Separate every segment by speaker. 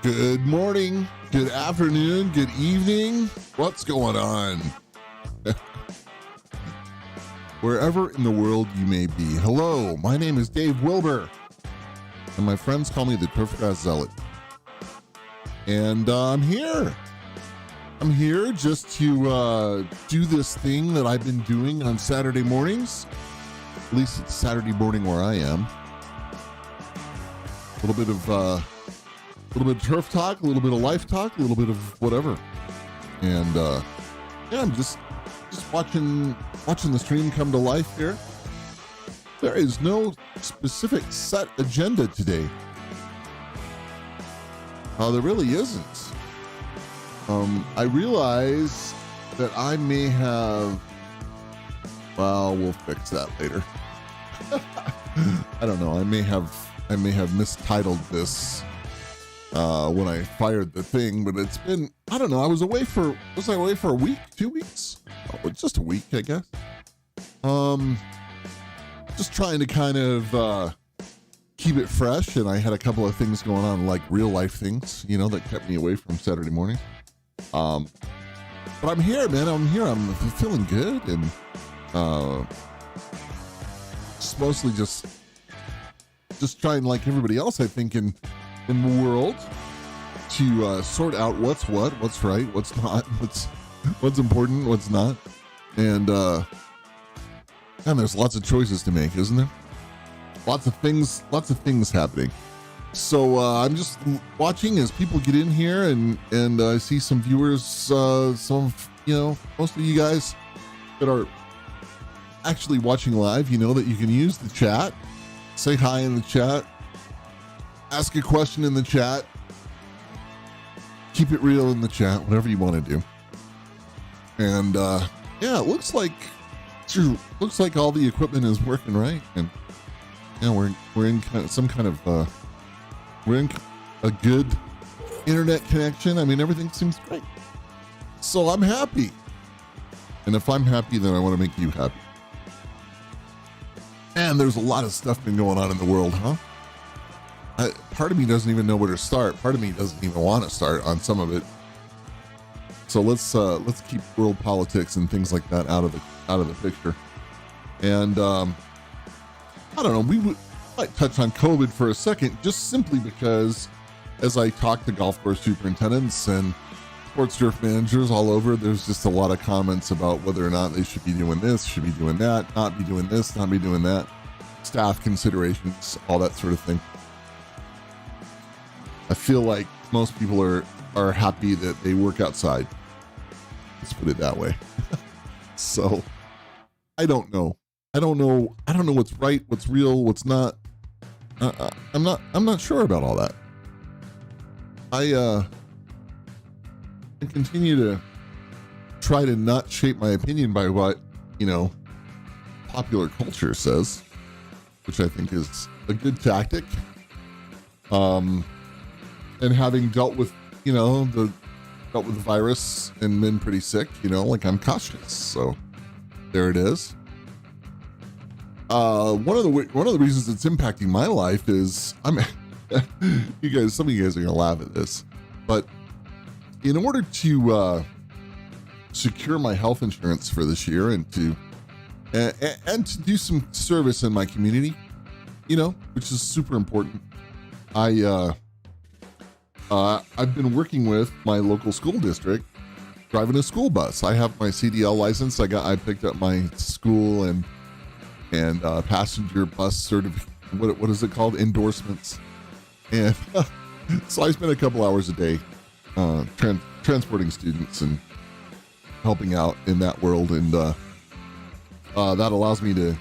Speaker 1: Good morning, good afternoon, good evening. What's going on? Wherever in the world you may be. Hello, my name is Dave Wilber, and my friends call me the Turfgrass Zealot. And I'm here. I'm here just to do this thing that I've been doing on Saturday mornings. At least it's Saturday morning where I am. A little bit of turf talk, a little bit of life talk, a little bit of whatever. And yeah, I'm just watching the stream come to life here. There is no specific set agenda today. There really isn't. I realize that I may have, well, we'll fix that later. I don't know. I may have mistitled this when I fired the thing, but it's been, I don't know. Was I away for a week, 2 weeks? Oh, just a week, I guess. Just trying to kind of keep it fresh, and I had a couple of things going on, like real life things, that kept me away from Saturday morning. But I'm here, man. I'm here. I'm feeling good, and it's mostly just trying, like everybody else, I think, in the world, to sort out what's right, what's not, what's important, what's not. And there's lots of choices to make, isn't there? Lots of things happening. So I'm just watching as people get in here, and I see some viewers, most of you guys that are actually watching live, that you can use the chat, say hi in the chat, ask a question in the chat, keep it real in the chat, whatever you want to do. And yeah, it looks like all the equipment is working right, and we're in we're in a good internet connection. I mean, everything seems great. So I'm happy. And if I'm happy, then I want to make you happy. And there's a lot of stuff been going on in the world, huh? Part of me doesn't even know where to start. Part of me doesn't even want to start on some of it. So let's keep world politics and things like that out of the picture. And I don't know, we might touch on COVID for a second, just simply because as I talk to golf course superintendents and sports turf managers all over, there's just a lot of comments about whether or not they should be doing this, should be doing that, not be doing this, not be doing that, staff considerations, all that sort of thing. I feel like most people are happy that they work outside. Let's put it that way. So I don't know what's right, what's real, what's not. I'm not sure about all that. I continue to try to not shape my opinion by what, popular culture says, which I think is a good tactic. And having dealt with, the virus and been pretty sick, like I'm cautious. So there it is. One of the reasons it's impacting my life is some of you guys are gonna laugh at this, but in order to secure my health insurance for this year and to do some service in my community, which is super important, I've been working with my local school district, driving a school bus. I have my CDL license. I picked up my school and passenger bus certificate. What is it called? Endorsements. And so I spend a couple hours a day transporting students and helping out in that world. And that allows me to,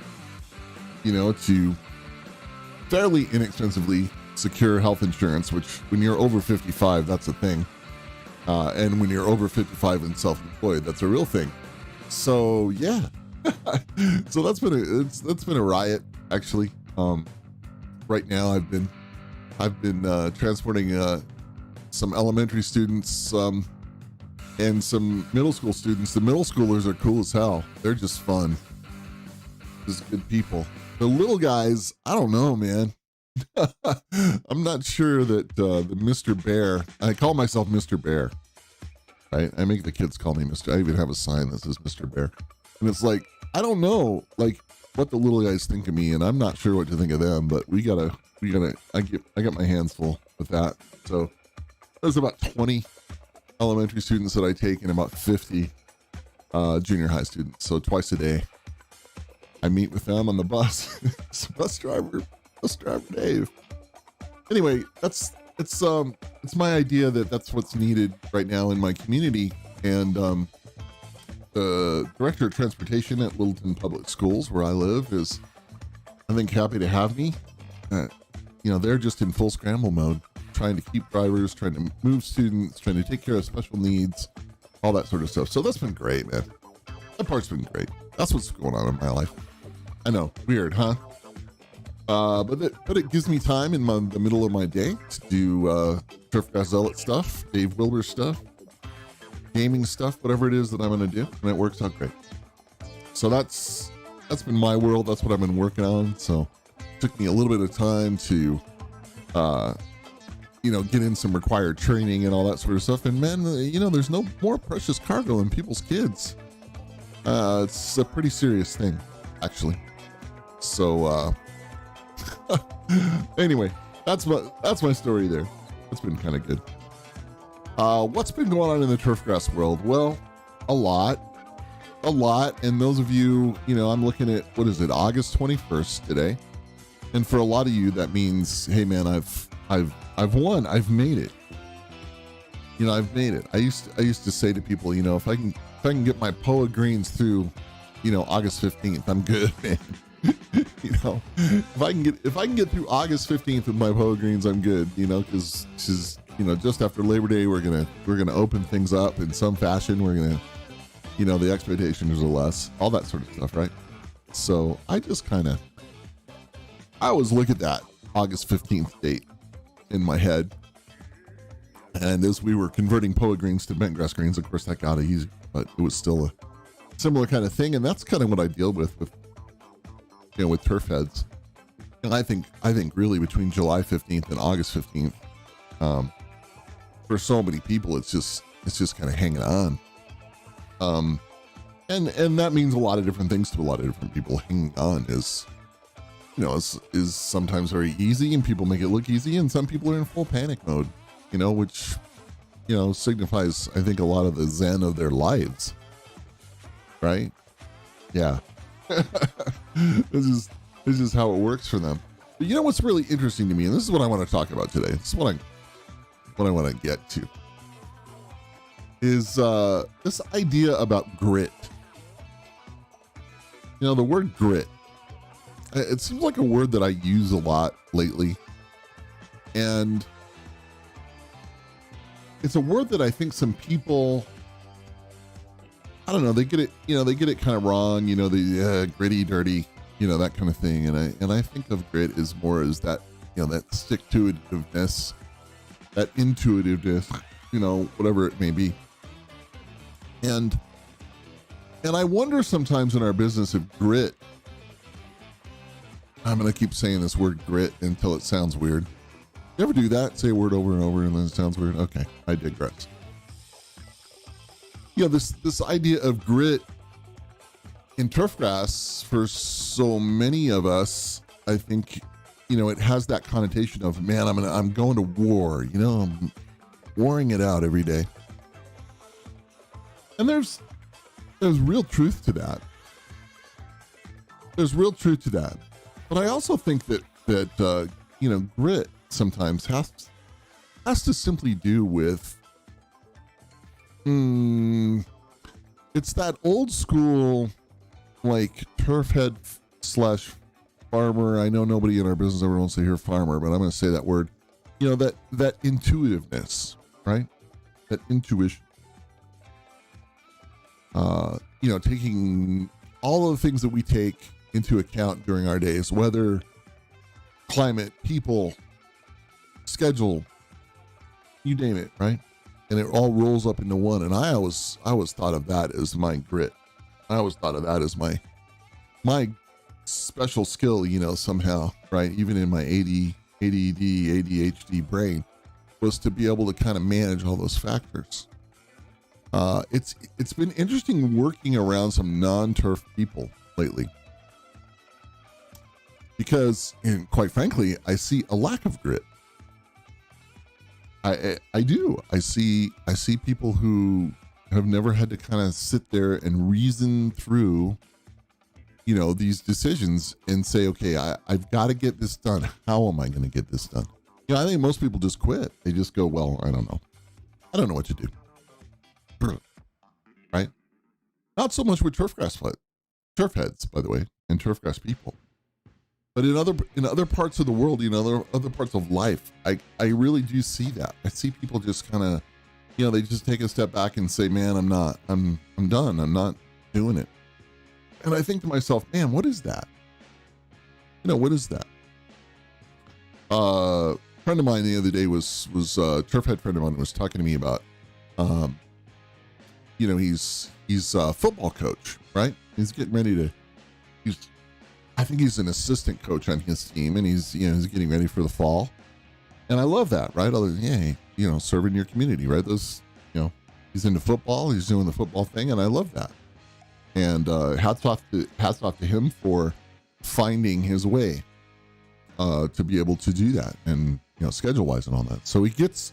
Speaker 1: to fairly inexpensively secure health insurance, which when you're over 55, that's a thing. And when you're over 55 and self-employed, that's a real thing. So yeah. So that's been a riot, actually. Right now I've been transporting some elementary students and some middle school students. The middle schoolers are cool as hell. They're just fun. Just good people. The little guys, I don't know, man. I'm not sure that the Mr. Bear, I call myself Mr. Bear, right? I make the kids call me Mr. I even have a sign that says Mr. Bear. And it's like, I don't know, like, what the little guys think of me, and I'm not sure what to think of them, but I got my hands full with that. So there's about 20 elementary students that I take and about 50 junior high students. So twice a day, I meet with them on the bus. bus driver Dave. Anyway, it's my idea that that's what's needed right now in my community. And the director of transportation at Littleton Public Schools, where I live, is, I think, happy to have me. They're just in full scramble mode, trying to keep drivers, trying to move students, trying to take care of special needs, all that sort of stuff. So that's been great, man. That part's been great. That's what's going on in my life. I know, weird, huh? But it gives me time in the middle of my day to do Turfgrass Zealot stuff, Dave Wilber stuff, gaming stuff, whatever it is that I'm going to do, and it works out great. So that's been my world. That's what I've been working on. So it took me a little bit of time to, get in some required training and all that sort of stuff. And man, there's no more precious cargo than people's kids. It's a pretty serious thing, actually. So, anyway, that's my story there. It's been kind of good. What's been going on in the turfgrass world? Well, a lot. And those of you, I'm looking at, what is it, August 21st today. And for a lot of you, that means, hey man, I've won. I've made it. I've made it. I used to say to people, if I can get my POA greens through, August 15th, I'm good, man. If I can get through August 15th with my POA greens, I'm good, because just after Labor Day, we're gonna open things up in some fashion. We're gonna, the expectations are less, all that sort of stuff, right? So I always look at that August 15th date in my head. And as we were converting POA greens to bent grass greens, of course that got easy, but it was still a similar kind of thing. And that's kind of what I deal with turf heads. And I think really between July 15th and August 15th, for so many people, it's just kind of hanging on. And that means a lot of different things to a lot of different people. Hanging on is sometimes very easy and people make it look easy. And some people are in full panic mode, which, signifies, I think, a lot of the zen of their lives. Right? Yeah. This is how it works for them. But what's really interesting to me, and this is what I want to talk about today. This is what I want to get to, is this idea about grit. The word grit. It seems like a word that I use a lot lately, and it's a word that I think some people, I don't know, they get it kind of wrong, the gritty, dirty, that kind of thing. And I think of grit as more as that, that stick-to-itiveness, that intuitiveness, whatever it may be. And I wonder sometimes in our business if grit, I'm going to keep saying this word grit until it sounds weird. You ever do that? Say a word over and over and then it sounds weird? Okay, I digress. This idea of grit in turfgrass, for so many of us, I think, it has that connotation of, man, I'm going to war, I'm warring it out every day. And there's real truth to that. There's real truth to that. But I also think that grit sometimes has to simply do with, it's that old school, like, turf head / farmer. I know nobody in our business ever wants to hear farmer, but I'm going to say that word. That intuitiveness, right? That intuition. Taking all of the things that we take into account during our days, weather, climate, people, schedule, you name it, right? And it all rolls up into one. And I always thought of that as my grit. I always thought of that as my special skill, somehow, right? Even in my ADD, ADHD brain was to be able to kind of manage all those factors. It's been interesting working around some non-turf people lately, because, and quite frankly, I see a lack of grit. I do. I see people who have never had to kind of sit there and reason through, these decisions and say, okay, I've got to get this done. How am I going to get this done? I think most people just quit. They just go, well, I don't know. I don't know what to do. Right? Not so much with turf heads, by the way, and turfgrass people. But in other parts of the world, other parts of life, I really do see that. I see people just kind of, they just take a step back and say, man, I'm done. I'm not doing it. And I think to myself, man, what is that? What is that? A friend of mine the other day was a turf head friend of mine was talking to me about, he's a football coach, right? He's getting ready to, I think he's an assistant coach on his team, and he's getting ready for the fall. And I love that, right? Serving your community, right? Those, he's into football, he's doing the football thing, and I love that. And hats off to him for finding his way to be able to do that, and schedule wise and all that. So he gets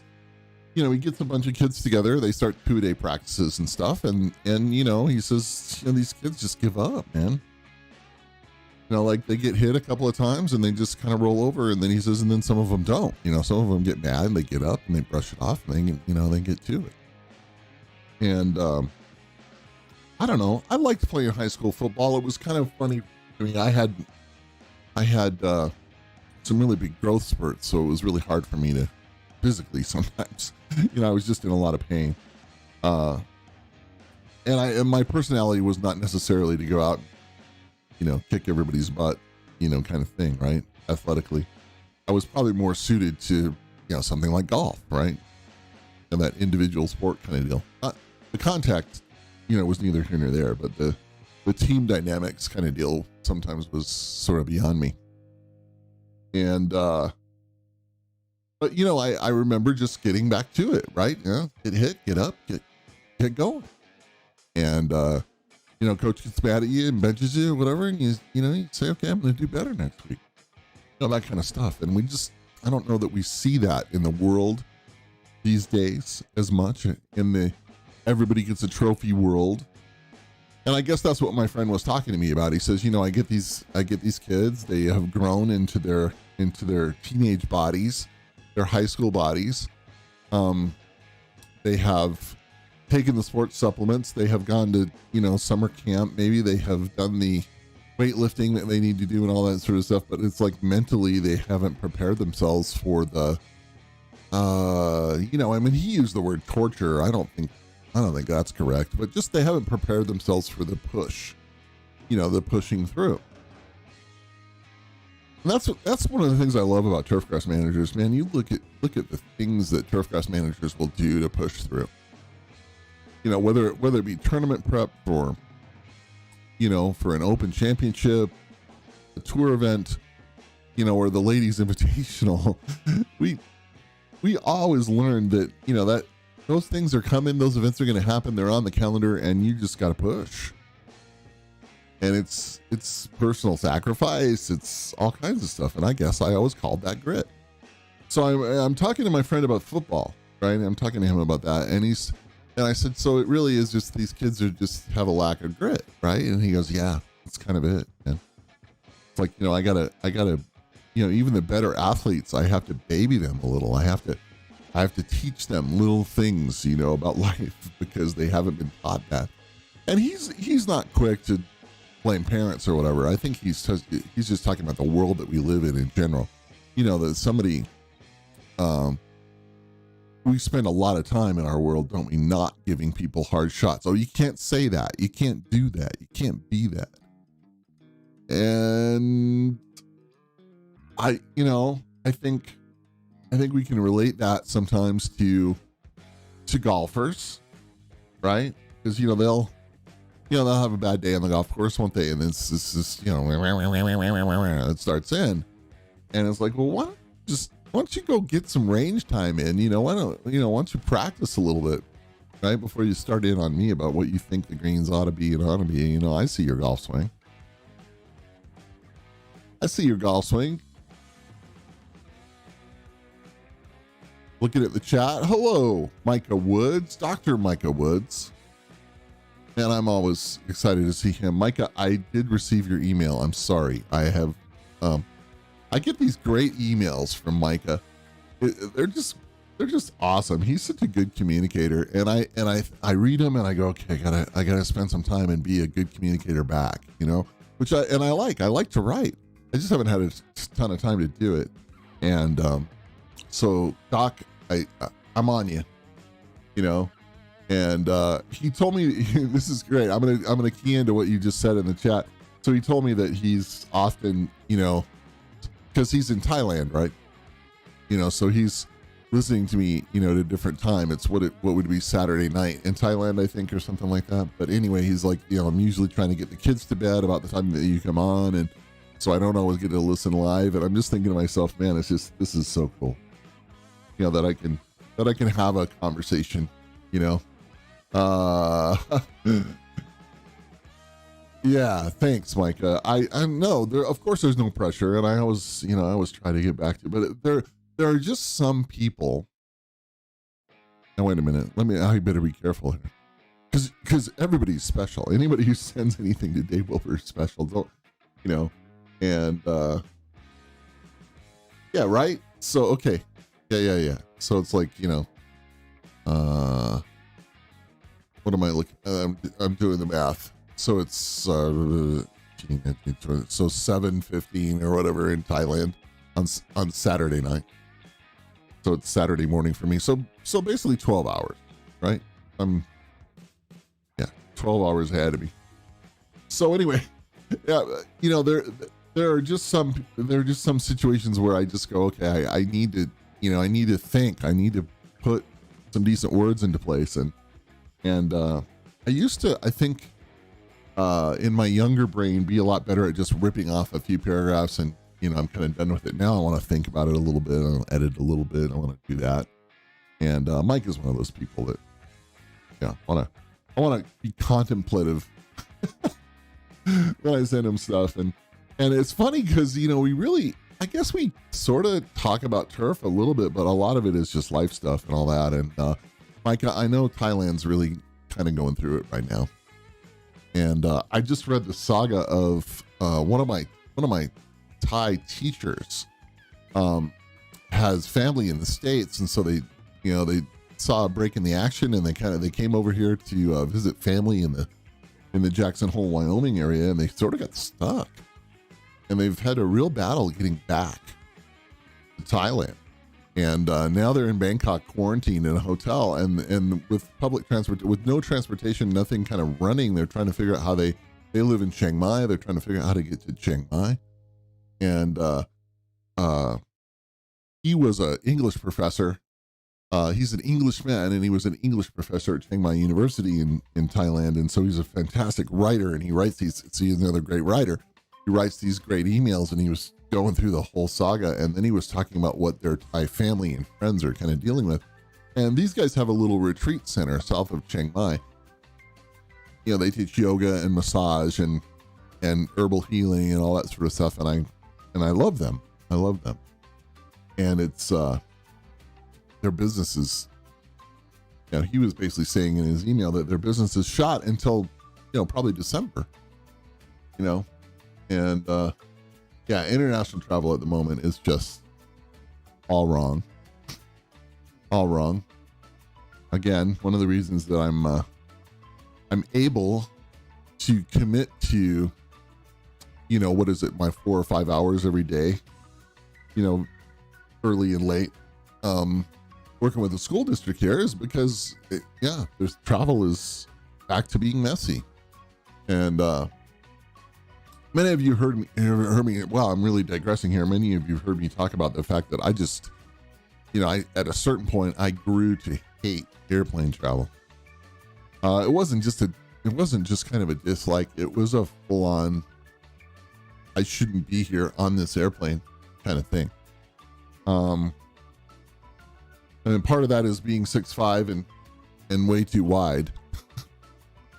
Speaker 1: a bunch of kids together. They start 2-day practices and stuff, and he says, these kids just give up, man. Like they get hit a couple of times and they just kind of roll over, and then he says, and then some of them don't. Some of them get mad and they get up and they brush it off, and they get to it. And I don't know. I liked playing high school football. It was kind of funny. I mean, I had some really big growth spurts, so it was really hard for me to physically sometimes. I was just in a lot of pain. And my personality was not necessarily to go out, kick everybody's butt, kind of thing, right? Athletically. I was probably more suited to, something like golf, right? And that individual sport kind of deal. The contact, was neither here nor there, but the team dynamics kind of deal sometimes was sort of beyond me. And, but I remember just getting back to it, right? Get hit, get up, get going. And, coach gets mad at you and benches you or whatever, and you say, okay, I'm going to do better next week. That kind of stuff. And I don't know that we see that in the world these days as much, in the everybody gets a trophy world. And I guess that's what my friend was talking to me about. He says, I get these kids, they have grown into their teenage bodies, their high school bodies. They have taken the sports supplements. They have gone to, summer camp. Maybe they have done the weightlifting that they need to do and all that sort of stuff. But it's like mentally they haven't prepared themselves for the, he used the word torture. I don't think that's correct, but just they haven't prepared themselves for the push, the pushing through. And that's one of the things I love about turfgrass managers, man. You look at the things that turfgrass managers will do to push through. Whether it be tournament prep for an open championship, a tour event, or the ladies invitational, we always learned that, that those things are coming, those events are going to happen, they're on the calendar, and you just got to push. And it's personal sacrifice, it's all kinds of stuff. And I guess I always called that grit. So I'm talking to my friend about football, right? I'm talking to him about that. And I said, so it really is just these kids are just have a lack of grit, right? And he goes, yeah, that's kind of it, man. It's like, I gotta, even the better athletes, I have to baby them a little. I have to teach them little things, about life, because they haven't been taught that. And he's not quick to blame parents or whatever. I think he's just talking about the world that we live in general. That somebody, we spend a lot of time in our world, don't we, not giving people hard shots. Oh, you can't say that. You can't do that. You can't be that. And I think we can relate that sometimes to golfers, right? Because they'll have a bad day on the golf course, won't they? And it's just it starts in, and it's like, well, just why don't you go get some range time in? Why don't you practice a little bit, right? Before you start in on me about what you think the greens ought to be and ought to be. I see your golf swing. Looking at the chat. Hello, Micah Woods, Dr. Micah Woods. And I'm always excited to see him. Micah, I did receive your email. I'm sorry. I get these great emails from Micah. They're just awesome. He's such a good communicator. And I read them and I go, okay, I gotta spend some time and be a good communicator back, which I like to write. I just haven't had a ton of time to do it. And, so Doc, I'm on you, and he told me this is great. I'm gonna key into what you just said in the chat. So he told me that he's often, because he's in Thailand, right? So he's listening to me, at a different time. It's what would be Saturday night in Thailand, I think, or something like that. But anyway, he's like, I'm usually trying to get the kids to bed about the time that you come on, and so I don't always get to listen live. And I'm just thinking to myself, man, this is so cool. That I can have a conversation, yeah, thanks, Micah. I know of course there's no pressure, and I always try to get back to it, but there are just some people. Now wait a minute, I better be careful here, because everybody's special. Anybody who sends anything to Dave Wilber is special, don't and yeah, right. So okay. Yeah. So it's like, what am I looking? I'm doing the math. So it's so 7:15 or whatever in Thailand on Saturday night. So it's Saturday morning for me. So basically 12 hours, right? 12 hours ahead of me. So anyway, yeah, there are just some situations where I just go, okay, I need to. I need to think. I need to put some decent words into place, and I used to, I think, in my younger brain, be a lot better at just ripping off a few paragraphs, and I'm kind of done with it now. I want to think about it a little bit. I'll edit a little bit. I want to do that, and Mike is one of those people that, I want to be contemplative when I send him stuff, and it's funny because I guess we sort of talk about turf a little bit, but a lot of it is just life stuff and all that. And Micah, I know Thailand's really kind of going through it right now. And I just read the saga of one of my Thai teachers has family in the States, and so they saw a break in the action, and they came over here to visit family in the Jackson Hole, Wyoming area, and they sort of got stuck. And they've had a real battle getting back to Thailand. And now they're in Bangkok quarantined in a hotel, and with with no transportation, nothing kind of running. They're trying to figure out how they live in Chiang Mai. They're trying to figure out how to get to Chiang Mai. And he was an English professor. He's an Englishman, and he was an English professor at Chiang Mai University in Thailand. And so he's a fantastic writer, and he writes these. So he's another great writer. He writes these great emails, and he was going through the whole saga, and then he was talking about what their Thai family and friends are kind of dealing with. And these guys have a little retreat center south of Chiang Mai. They teach yoga and massage and herbal healing and all that sort of stuff, and I love them. And it's their business is, he was basically saying in his email that their business is shot until probably December. And international travel at the moment is just all wrong. Again, one of the reasons that I'm able to commit to, my 4 or 5 hours every day, early and late, working with the school district here is because there's travel is back to being messy. And many of you heard me. Well, I'm really digressing here. Many of you heard me talk about the fact that I just, at a certain point, I grew to hate airplane travel. It wasn't just kind of a dislike. It was a full on, I shouldn't be here on this airplane kind of thing. And part of that is being 6'5" and way too wide.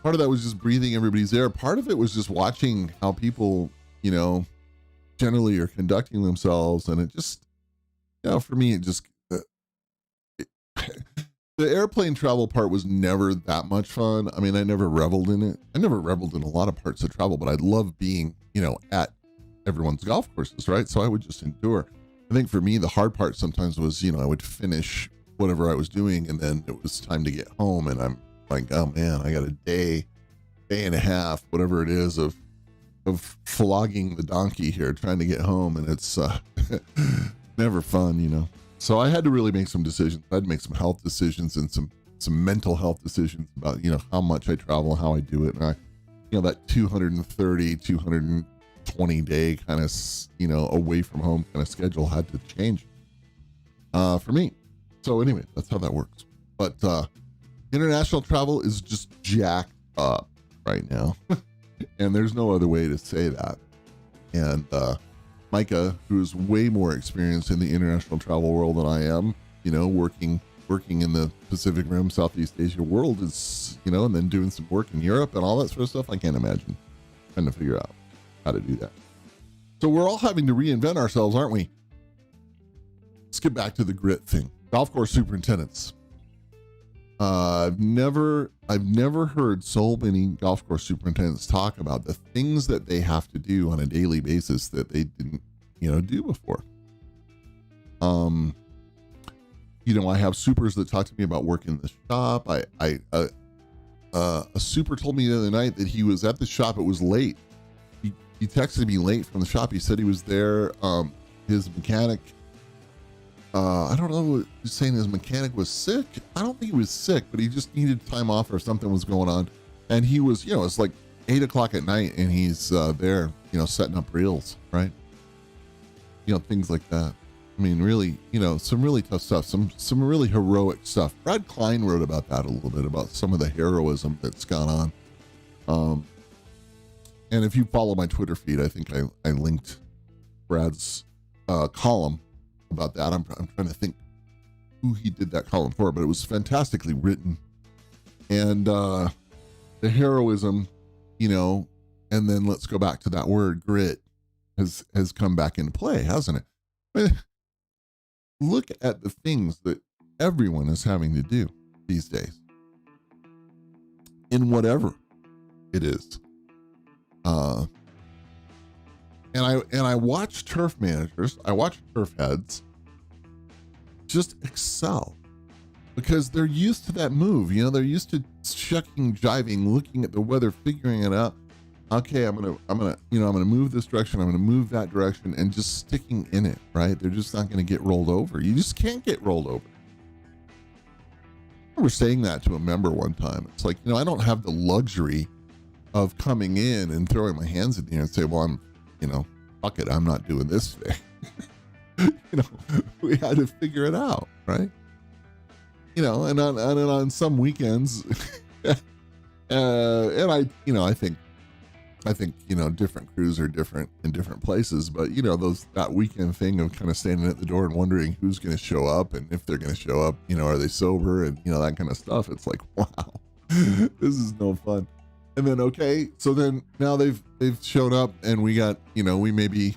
Speaker 1: Part of that was just breathing everybody's air. Part of it was just watching how people, generally are conducting themselves. And it just, for me, it just, the airplane travel part was never that much fun. I mean, I never reveled in it. I never reveled in a lot of parts of travel, but I love being, at everyone's golf courses, right? So I would just endure. I think for me, the hard part sometimes was, I would finish whatever I was doing and then it was time to get home. And I'm like, oh man, I got a day and a half, whatever it is of flogging the donkey here, trying to get home. And it's never fun, So I had to really make some decisions. I had to make some health decisions and some mental health decisions about, how much I travel, how I do it. And I, that 220 day kind of, away from home kind of schedule had to change for me. So anyway, that's how that works. But international travel is just jacked up right now. And there's no other way to say that. And Micah, who's way more experienced in the international travel world than I am, working in the Pacific Rim, Southeast Asia world is, and then doing some work in Europe and all that sort of stuff. I can't imagine trying to figure out how to do that. So we're all having to reinvent ourselves, aren't we? Let's get back to the grit thing. Golf course superintendents. I've never heard so many golf course superintendents talk about the things that they have to do on a daily basis that they didn't, do before. I have supers that talk to me about working in the shop. A super told me the other night that he was at the shop. It was late. He texted me late from the shop. He said he was there. His mechanic, I don't know what he's saying, his mechanic was sick. I don't think he was sick, but he just needed time off or something was going on. And he was, it's like 8:00 at night and he's there, setting up reels, right? Things like that. I mean, really, some really tough stuff, some really heroic stuff. Brad Klein wrote about that a little bit, about some of the heroism that's gone on. And if you follow my Twitter feed, I think I linked Brad's column about that. I'm trying to think who he did that column for, but it was fantastically written. And the heroism, and then let's go back to that word grit has come back into play, hasn't it? I mean, look at the things that everyone is having to do these days in whatever it is. And I watch turf managers, I watch turf heads just excel because they're used to that move. They're used to checking, jiving, looking at the weather, figuring it out. Okay, I'm gonna move this direction. I'm gonna move that direction, and just sticking in it. Right? They're just not gonna get rolled over. You just can't get rolled over. I remember saying that to a member one time. It's like, I don't have the luxury of coming in and throwing my hands in the air and say, well, I'm, fuck it, I'm not doing this today. We had to figure it out, right? And on some weekends, and I think, different crews are different in different places, but that weekend thing of kind of standing at the door and wondering who's going to show up and if they're going to show up, are they sober and, that kind of stuff. It's like, wow, this is no fun. And then, okay, so then now they've shown up and we got, we may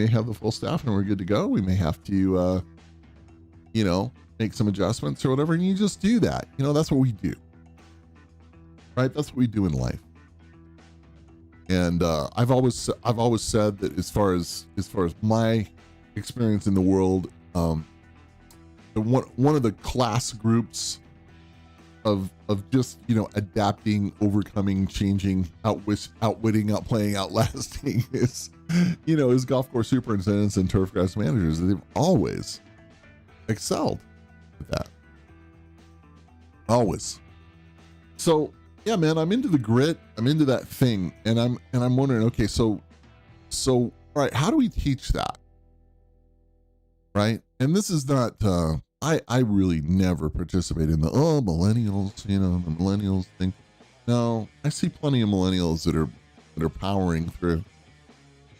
Speaker 1: have the full staff and we're good to go. We may have to, make some adjustments or whatever. And you just do that. That's what we do, right? That's what we do in life. And I've always said that as far as my experience in the world, one of the class groups of just adapting, overcoming, changing, outwitting, outplaying, outlasting is golf course superintendents and turfgrass managers. They've always excelled at that. Always. So yeah, man, I'm into the grit. I'm into that thing, and I'm wondering, okay, so all right, how do we teach that? Right? And this is not I really never participate in the millennials, the millennials thing. No, I see plenty of millennials that are powering through.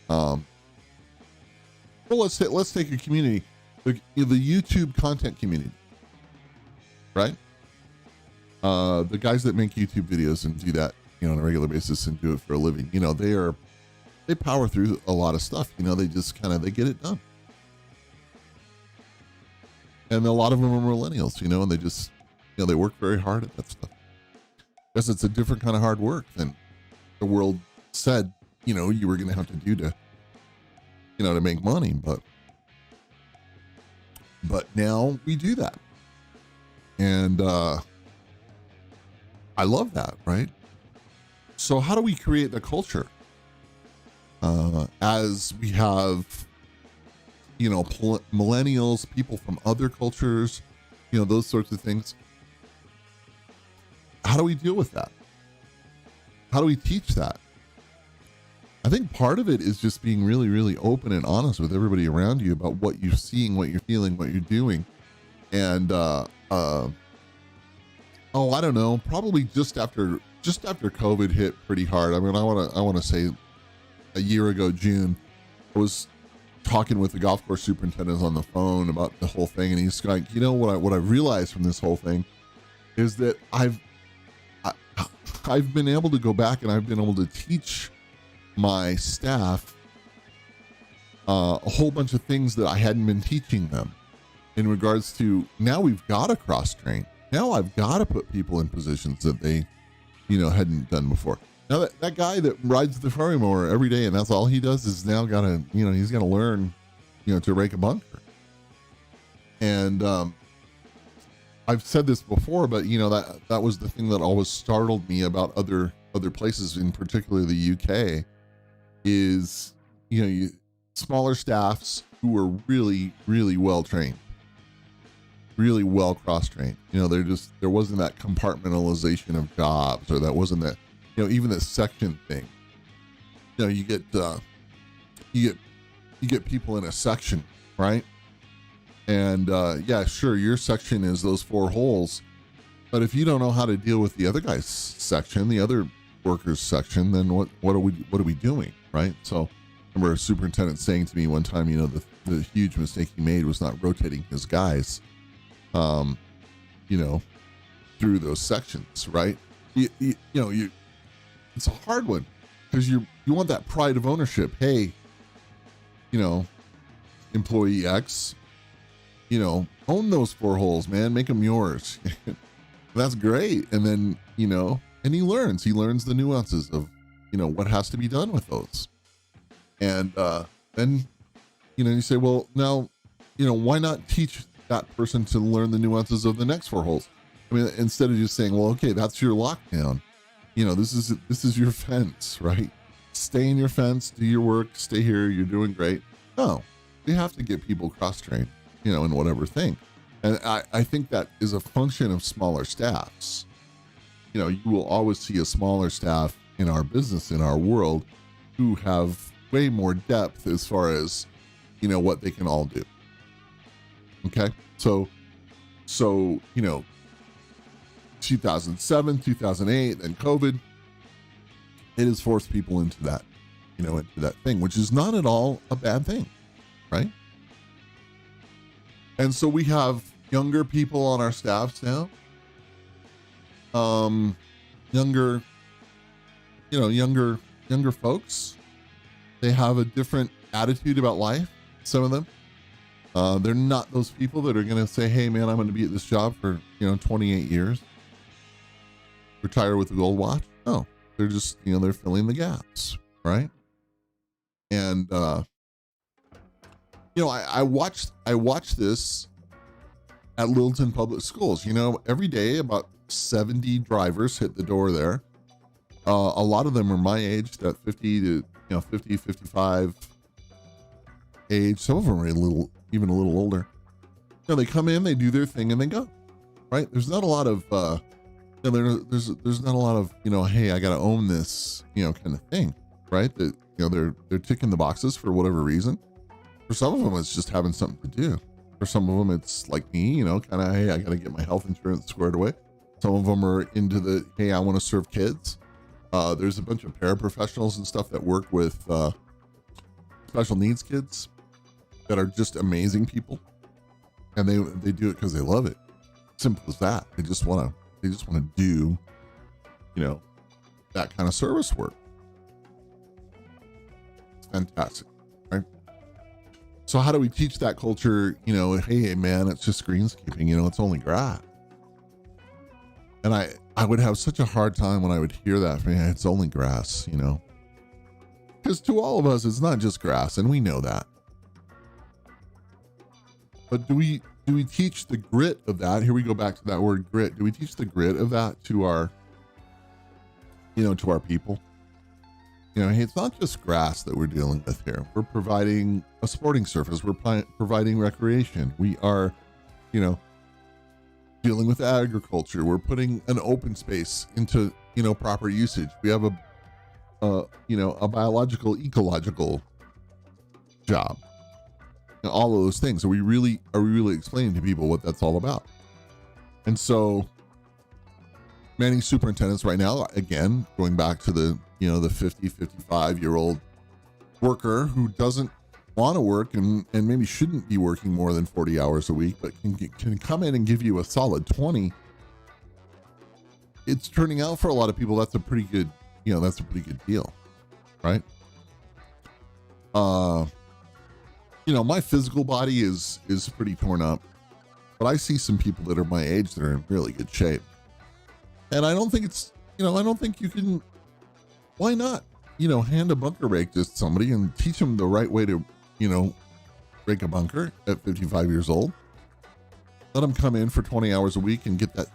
Speaker 1: Well, let's take a community. the YouTube content community, right? The guys that make YouTube videos and do that, on a regular basis and do it for a living, they power through a lot of stuff. They just they get it done. And a lot of them are millennials, and they just, they work very hard at that stuff. Because it's a different kind of hard work than the world said, you were going to have to do to make money. But now we do that. And I love that, right? So how do we create the culture? As we have, millennials, people from other cultures, those sorts of things. How do we deal with that? How do we teach that? I think part of it is just being really, really open and honest with everybody around you about what you're seeing, what you're feeling, what you're doing. And, I don't know, probably just after COVID hit pretty hard. I mean, I want to say a year ago, June, I was talking with the golf course superintendent on the phone about the whole thing. And he's like, what I realized from this whole thing is that I've been able to go back and I've been able to teach my staff a whole bunch of things that I hadn't been teaching them in regards to, now we've got to cross train. Now I've got to put people in positions that they, hadn't done before. Now that guy that rides the throwing mower every day and that's all he does is now got to, he's got to learn, to rake a bunker. And I've said this before, but that was the thing that always startled me about other places, in particular the UK, is smaller staffs who were really, really well trained, really well cross-trained. There wasn't that compartmentalization of jobs, or that wasn't that, even the section thing. You get people in a section, right? And yeah, sure, your section is those 4 holes, but if you don't know how to deal with the other guy's section, the other workers section, then what are we doing, right? So I remember a superintendent saying to me one time, the huge mistake he made was not rotating his guys, through those sections, right? It's a hard one because you want that pride of ownership. Hey, employee X, own those 4 holes, man, make them yours. That's great. And then, and he learns the nuances of, what has to be done with those. And then, you say, well, now, why not teach that person to learn the nuances of the next 4 holes? I mean, instead of just saying, well, okay, that's your lockdown. This is your fence, right? Stay in your fence, do your work, stay here, you're doing great. No, we have to get people cross-trained, in whatever thing. And I think that is a function of smaller staffs. You will always see a smaller staff in our business, in our world, who have way more depth as far as, what they can all do. Okay. So, 2007, 2008, and COVID, it has forced people into that, into that thing, which is not at all a bad thing, right? And so we have younger people on our staffs now, younger folks. They have a different attitude about life. Some of them, they're not those people that are going to say, hey man, I'm going to be at this job for, 28 years, retire with a gold watch. No, they're just, they're filling the gaps. Right. And, I watched this at Littleton Public Schools. Every day about 70 drivers hit the door there. A lot of them are my age, that 50 to 50, 55 age. Some of them are even a little older. They come in, they do their thing, and they go. Right? There's not a lot of there's not a lot of hey, I got to own this kind of thing. Right? That they're ticking the boxes for whatever reason. For some of them, it's just having something to do. For some of them, it's like me, kind of, hey, I got to get my health insurance squared away. Some of them are into the, hey, I want to serve kids. There's a bunch of paraprofessionals and stuff that work with special needs kids that are just amazing people. and they do it because they love it. Simple as that. They just want to do, that kind of service work. It's fantastic, right? So how do we teach that culture? Hey man, it's just greenskeeping. It's only grass. And I would have such a hard time when I would hear that. Man, it's only grass. Because to all of us, it's not just grass, and we know that. But do we teach the grit of that? Here we go back to that word grit. Do we teach the grit of that to our, to our people? Hey, it's not just grass that we're dealing with here. We're providing a sporting surface. We're providing recreation. We are, dealing with agriculture. We're putting an open space into, proper usage. We have a biological, ecological job. All of those things. Are we really explaining to people what that's all about? And so many superintendents right now, again, going back to the 50, 55-year-old worker who doesn't want to work and maybe shouldn't be working more than 40 hours a week, but can come in and give you a solid 20. It's turning out for a lot of people, that's a pretty good deal, right? My physical body is pretty torn up, but I see some people that are my age that are in really good shape. And I don't think you can, why not, hand a bunker rake to somebody and teach them the right way to, rake a bunker at 55 years old. Let them come in for 20 hours a week and get that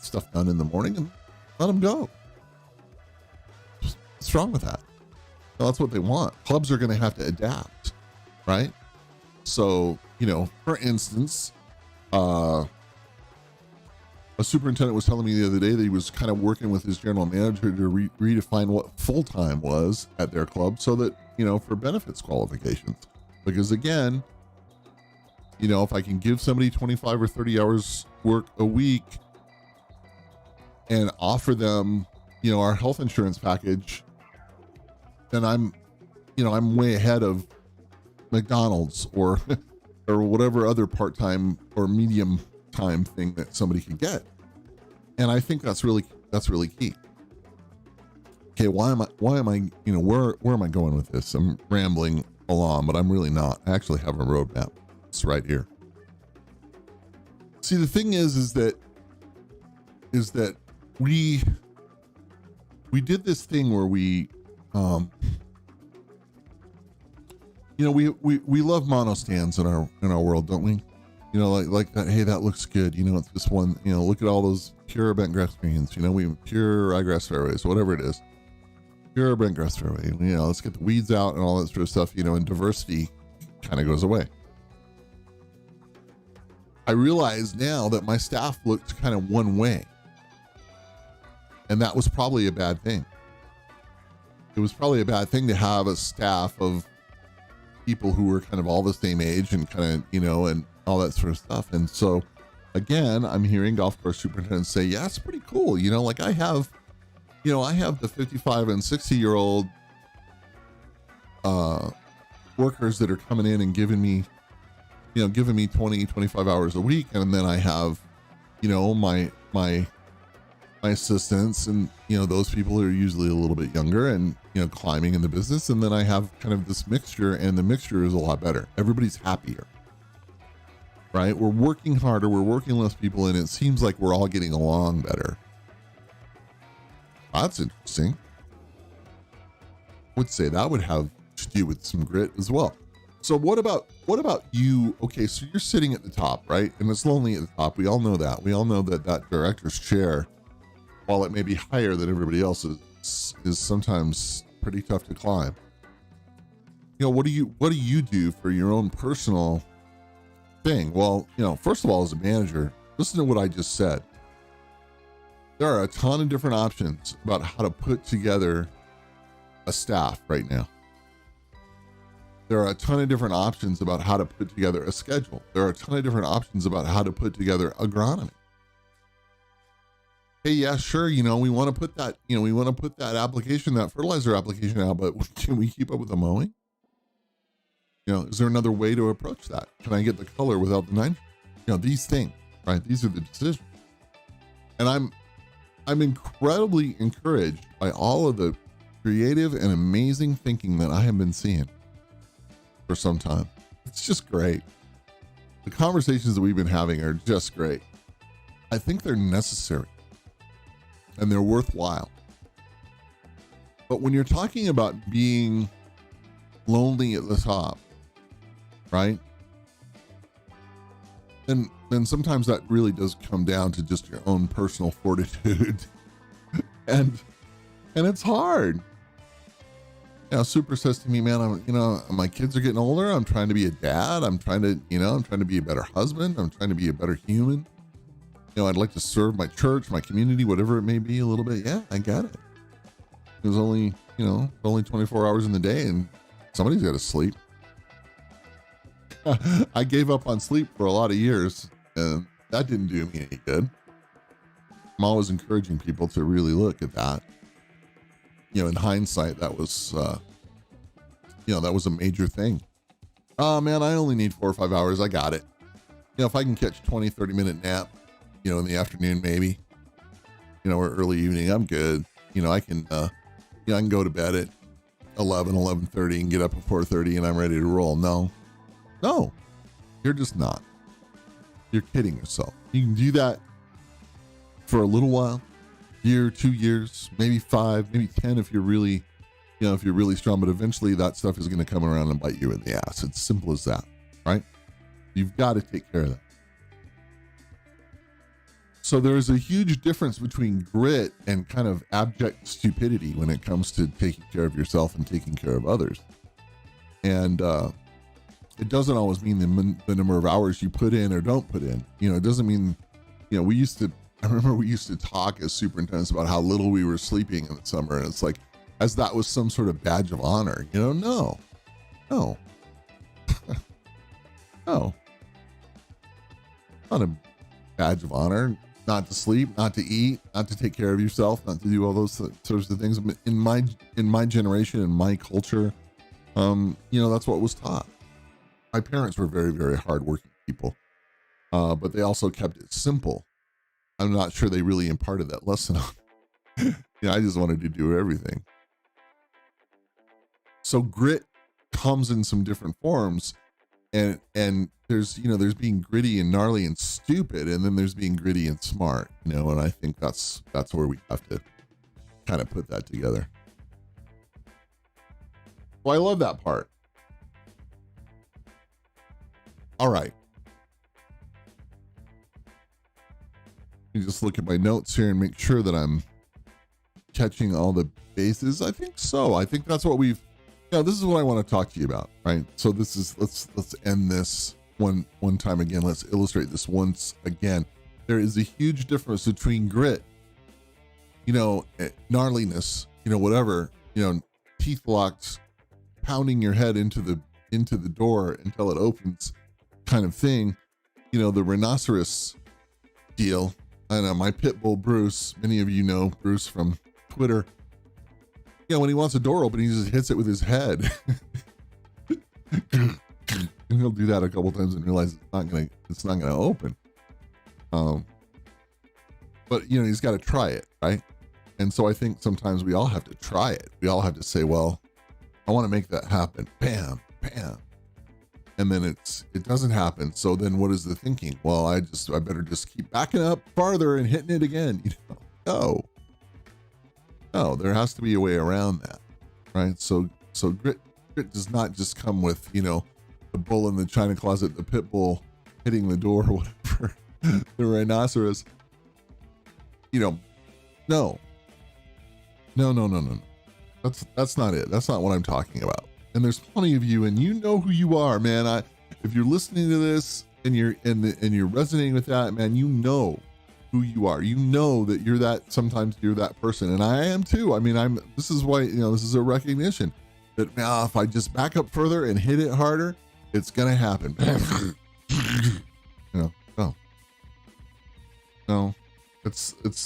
Speaker 1: stuff done in the morning and let them go. What's wrong with that? Well, that's what they want. Clubs are going to have to adapt, right? So, for instance, a superintendent was telling me the other day that he was kind of working with his general manager to redefine what full-time was at their club so that, for benefits qualifications. Because again, if I can give somebody 25 or 30 hours work a week and offer them, our health insurance package, then I'm way ahead of McDonald's or whatever other part-time or medium time thing that somebody could get. And I think that's really key. Okay, why am I, where am I going with this? I'm rambling along, but I'm really not. I actually have a roadmap. It's right here. See, the thing is that we did this thing where we love mono stands in our world, don't we? Like that. Hey, that looks good. It's this one. Look at all those pure bent grass greens. We pure ryegrass fairways, whatever it is. Pure bent grass fairway. Let's get the weeds out and all that sort of stuff. And diversity kind of goes away. I realize now that my staff looked kind of one way, and that was probably a bad thing. It was probably a bad thing to have a staff of people who were kind of all the same age and kind of, and all that sort of stuff. And so again, I'm hearing golf course superintendents say, yeah, it's pretty cool. Like I have the 55 and 60-year-old workers that are coming in and giving me 20, 25 hours a week. And then I have, my assistants and, those people who are usually a little bit younger and, climbing in the business. And then I have kind of this mixture, and the mixture is a lot better. Everybody's happier, right? We're working harder. We're working less people. And it seems like we're all getting along better. That's interesting. I would say that would have to do with some grit as well. So what about you? Okay, so you're sitting at the top, right? And it's lonely at the top. We all know that. We all know that director's chair, while it may be higher than everybody else's, is sometimes pretty tough to climb. What do you do for your own personal thing? Well, first of all, as a manager, listen to what I just said. There are a ton of different options about how to put together a staff right now. There are a ton of different options about how to put together a schedule. There are a ton of different options about how to put together agronomy. Hey, yeah, sure. We want to put that, that fertilizer application out, but can we keep up with the mowing? Is there another way to approach that? Can I get the color without the nitrogen? these things, right? These are the decisions. And I'm incredibly encouraged by all of the creative and amazing thinking that I have been seeing for some time. It's just great. The conversations that we've been having are just great. I think they're necessary and they're worthwhile. But when you're talking about being lonely at the top, right? Then sometimes that really does come down to just your own personal fortitude. and it's hard. Super says to me, man, my kids are getting older. I'm trying to be a dad. I'm trying to be a better husband. I'm trying to be a better human. I'd like to serve my church, my community, whatever it may be a little bit. Yeah, I get it. There's only 24 hours in the day and somebody's got to sleep. I gave up on sleep for a lot of years and that didn't do me any good. I'm always encouraging people to really look at that. In hindsight, that was, that was a major thing. Oh man, I only need 4 or 5 hours. I got it. If I can catch 20, 30-minute nap, in the afternoon, maybe, or early evening, I'm good. I can go to bed at 11:30 and get up at 4:30 and I'm ready to roll. No, you're just not. You're kidding yourself. You can do that for a little while, year, 2 years, maybe 5, maybe 10 if you're really, if you're really strong, but eventually that stuff is going to come around and bite you in the ass. It's simple as that, right? You've got to take care of that. So there's a huge difference between grit and kind of abject stupidity when it comes to taking care of yourself and taking care of others. And it doesn't always mean the number of hours you put in or don't put in. It doesn't mean, I remember we used to talk as superintendents about how little we were sleeping in the summer. And it's like, as that was some sort of badge of honor, no. No. Not a badge of honor. Not to sleep, not to eat, not to take care of yourself, not to do all those sorts of things. In my generation, in my culture, that's what was taught. My parents were very, very hardworking people, but they also kept it simple. I'm not sure they really imparted that lesson on. I just wanted to do everything. So grit comes in some different forms, and there's being gritty and gnarly and stupid, and then there's being gritty and smart, and I think that's where we have to kind of put that together. Well, I love that part. All right. Let me just look at my notes here and make sure that I'm catching all the bases. I think so. I think that's what this is what I want to talk to you about, right? So let's end this one time again. Let's illustrate this once again. There is a huge difference between grit, gnarliness, whatever, teeth locks, pounding your head into the door until it opens kind of thing, the rhinoceros deal. I know my pit bull Bruce, many of you know Bruce from Twitter. When he wants a door open, he just hits it with his head. And he'll do that a couple times and realize it's not gonna open. But he's got to try it, right? And so I think sometimes we all have to try it. We all have to say, well, I want to make that happen. Bam, bam. And then it doesn't happen. So then what is the thinking? Well, I better just keep backing up farther and hitting it again. No, there has to be a way around that, right? So grit does not just come with, the bull in the china closet, the pit bull hitting the door, or whatever, the rhinoceros. No. That's not it. That's not what I'm talking about. And there's plenty of you, and you know who you are, man. If you're listening to this and you're resonating with that, man, you know who you are. You know that you're that. Sometimes you're that person, and I am too. I mean, this is why this is a recognition that if I just back up further and hit it harder, it's gonna happen. No, it's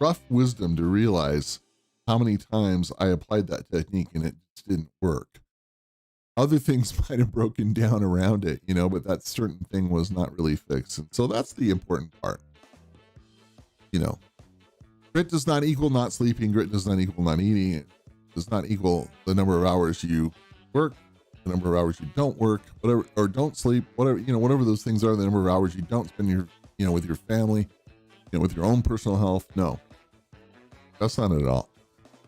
Speaker 1: rough wisdom to realize how many times I applied that technique and it just didn't work. Other things might have broken down around it, you know, but that certain thing was not really fixed. And so that's the important part. You know, grit does not equal not sleeping. Grit does not equal not eating. It does not equal the number of hours you work, the number of hours you don't work, whatever, or don't sleep, whatever, you know, whatever those things are, the number of hours you don't spend your, you know, with your family, you know, with your own personal health. No, that's not it at all.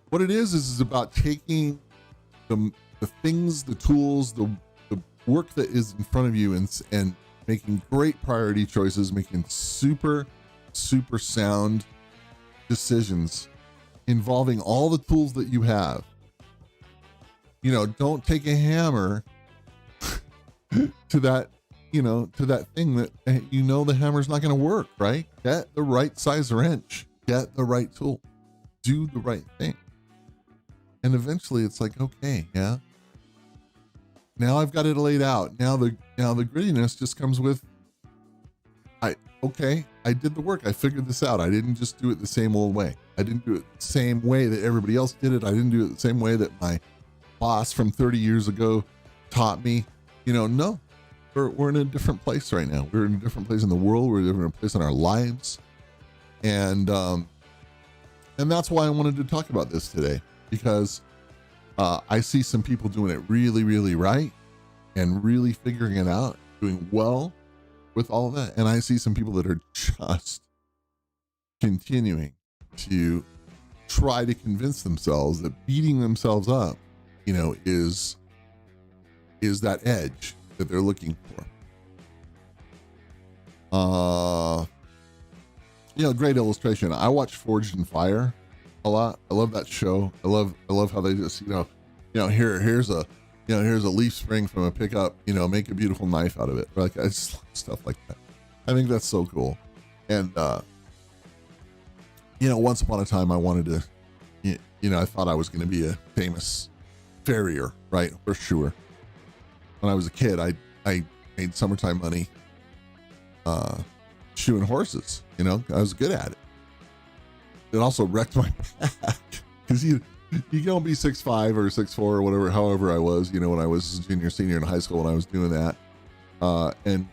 Speaker 1: What it is about taking the things, the tools, the work that is in front of you and making great priority choices, making super sound decisions involving all the tools that you have. You know, don't take a hammer to that, you know, to that thing that, you know, the hammer's not going to work, right? Get the right size wrench, get the right tool, do the right thing. And eventually it's like, okay, yeah, now I've got it laid out. Now the grittiness just comes with, I did the work. I figured this out. I didn't just do it the same old way. I didn't do it the same way that everybody else did it. I didn't do it the same way that my boss from 30 years ago taught me. You know, no, we're in a different place right now. We're in a different place in the world. We're in a different place in our lives. And that's why I wanted to talk about this today, because I see some people doing it really, really right and really figuring it out, doing well with all of that. And I see some people that are just continuing to try to convince themselves that beating themselves up, you know, is that edge that they're looking for. You know, great illustration. I watch Forged in Fire a lot. I love that show. I love how they just, you know, here's a leaf spring from a pickup, you know, make a beautiful knife out of it. Like, I just love stuff like that. I think that's so cool. And, you know, once upon a time I wanted to, you know, I thought I was going to be a famous farrier, right? For sure. When I was a kid, I made summertime money, shoeing horses, you know, I was good at it. It also wrecked my back because you don't be 6'5" or 6'4" or whatever, however I was, you know, when I was junior, senior in high school, when I was doing that. And,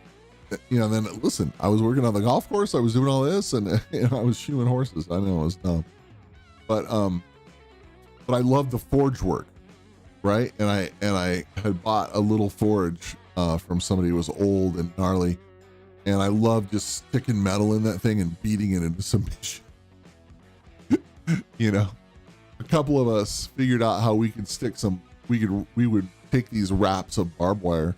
Speaker 1: you know, then listen, I was working on the golf course. I was doing all this and you know, I was shoeing horses. I know it was dumb, but I loved the forge work. Right. And I had bought a little forge, from somebody who was old and gnarly. And I loved just sticking metal in that thing and beating it into submission. You know, a couple of us figured out how we could stick we would take these wraps of barbed wire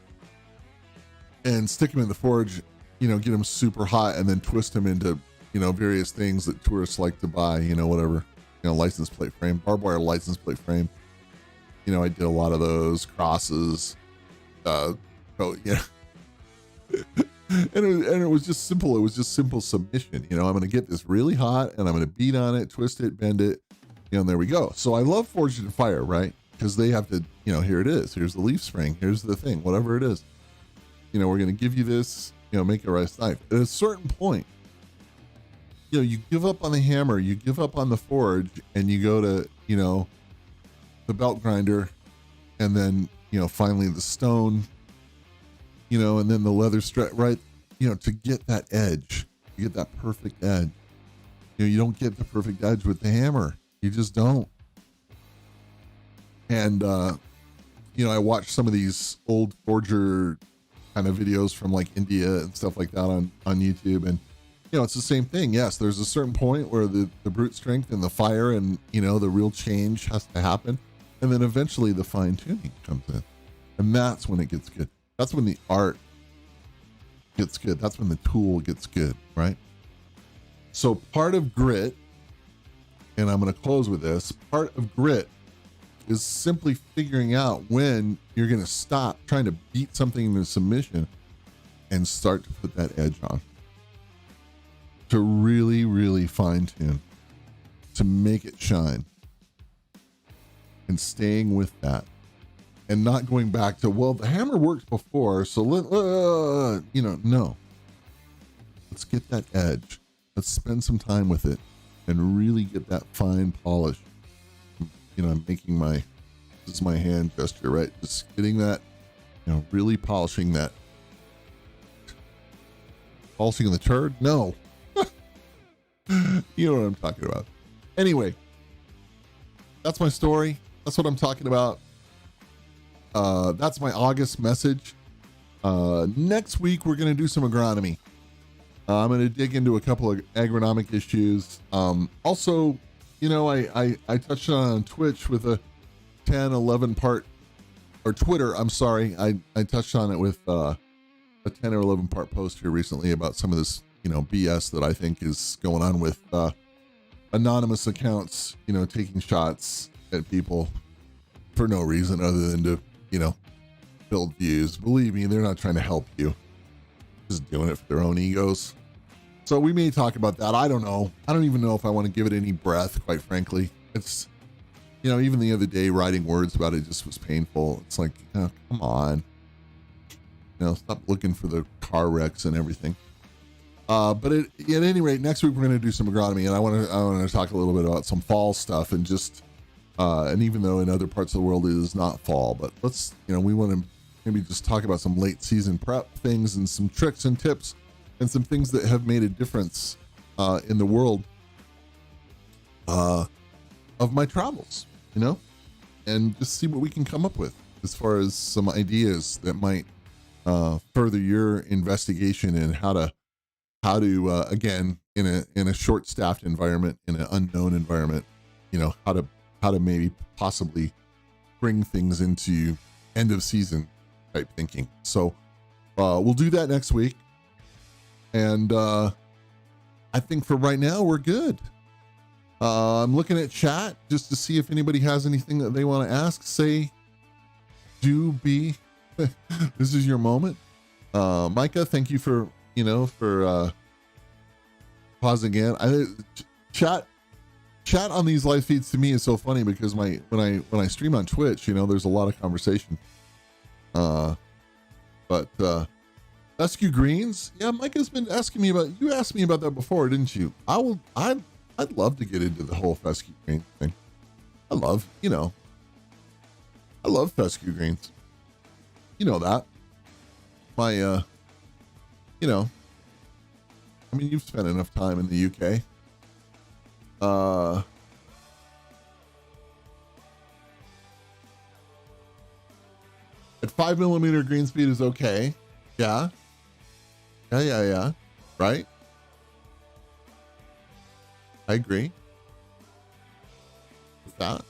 Speaker 1: and stick them in the forge, you know, get them super hot and then twist them into, you know, various things that tourists like to buy, you know, whatever, you know, license plate frame, barbed wire license plate frame. You know, I did a lot of those crosses, yeah. And it was just simple. It was just simple submission. You know, I'm going to get this really hot and I'm going to beat on it, twist it, bend it, you know, and there we go. So I love Forged in Fire, right? Because they have to, you know, here it is. Here's the leaf spring. Here's the thing, whatever it is. You know, we're going to give you this, you know, make a rice knife. At a certain point, you know, you give up on the hammer, you give up on the forge, and you go to, you know, the belt grinder, and then, you know, finally the stone, you know, and then the leather strap, right? You know, to get that edge, you get that perfect edge. You know, you don't get the perfect edge with the hammer. You just don't. And, you know, I watched some of these old forger kind of videos from like India and stuff like that on YouTube. And, you know, it's the same thing. Yes, there's a certain point where the brute strength and the fire and, you know, the real change has to happen. And then eventually the fine tuning comes in. And that's when it gets good. That's when the art gets good. That's when the tool gets good, right? So part of grit, and I'm going to close with this, part of grit is simply figuring out when you're going to stop trying to beat something into submission and start to put that edge on. To really, really fine tune, to make it shine. And staying with that. And not going back to, well, the hammer worked before, so you know, no. Let's get that edge. Let's spend some time with it and really get that fine polish. You know, I'm making this is my hand gesture, right? Just getting that really polishing the turd. No, you know what I'm talking about. Anyway, that's my story. That's what I'm talking about. That's my August message. Next week, we're going to do some agronomy. I'm going to dig into a couple of agronomic issues. Also, I touched on Twitch with a 10, 11 part, or Twitter, I'm sorry. I touched on it with a 10 or 11 part post here recently about some of this, BS that I think is going on with anonymous accounts, taking shots at people for no reason other than to, build views. Believe me, they're not trying to help you. Just doing it for their own egos. So we may talk about that. I don't know. I don't even know if I want to give it any breath, quite frankly. It's, even the other day writing words about it just was painful. It's like, oh, come on. Stop looking for the car wrecks and everything. But at any rate, next week we're going to do some agronomy, and I want to talk a little bit about some fall stuff and just, and even though in other parts of the world it is not fall, but let's, we want to maybe just talk about some late season prep things and some tricks and tips and some things that have made a difference in the world of my travels, and just see what we can come up with as far as some ideas that might further your investigation in how to again, in a short staffed environment, in an unknown environment, how to maybe possibly bring things into end of season type thinking. So we'll do that next week. And I think for right now, we're good. I'm looking at chat just to see if anybody has anything that they want to ask. Say, do be, this is your moment. Micah, thank you for pausing in. Chat on these live feeds to me is so funny because when I stream on Twitch, there's a lot of conversation. But fescue greens, yeah, Micah's been asking me about. You asked me about that before, didn't you? I'd love to get into the whole fescue green thing. I love fescue greens. You know that. My you've spent enough time in the UK. At 5mm green speed is okay. Yeah. Right? I agree with that.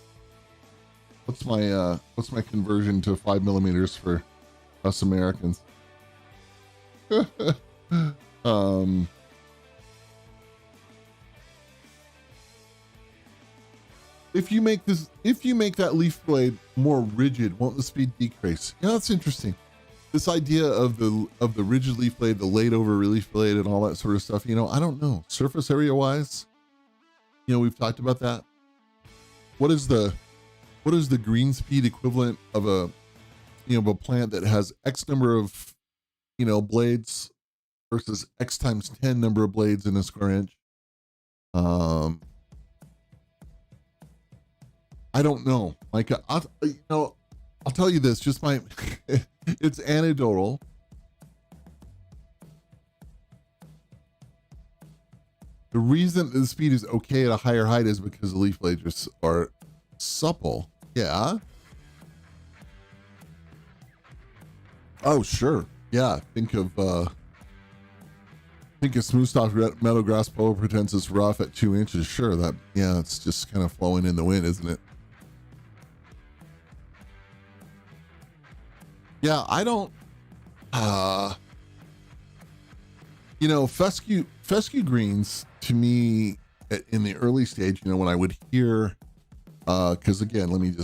Speaker 1: What's my conversion to 5mm for us Americans? If you make that leaf blade more rigid, won't the speed decrease? Yeah, that's interesting. This idea of the rigid leaf blade, the laid over leaf blade, and all that sort of stuff. I don't know. Surface area wise, we've talked about that. What is the green speed equivalent of a plant that has X number of blades versus X times 10 number of blades in a square inch? I don't know. Like, I'll tell you this, just it's anecdotal. The reason the speed is okay at a higher height is because the leaf blades are supple. Yeah. Oh, sure. Yeah. Think of smooth stalk meadow grass Poa pratensis rough at 2 inches. Sure. It's just kind of flowing in the wind, isn't it? Yeah, I don't, fescue greens to me in the early stage, when I would hear, cause again, let me do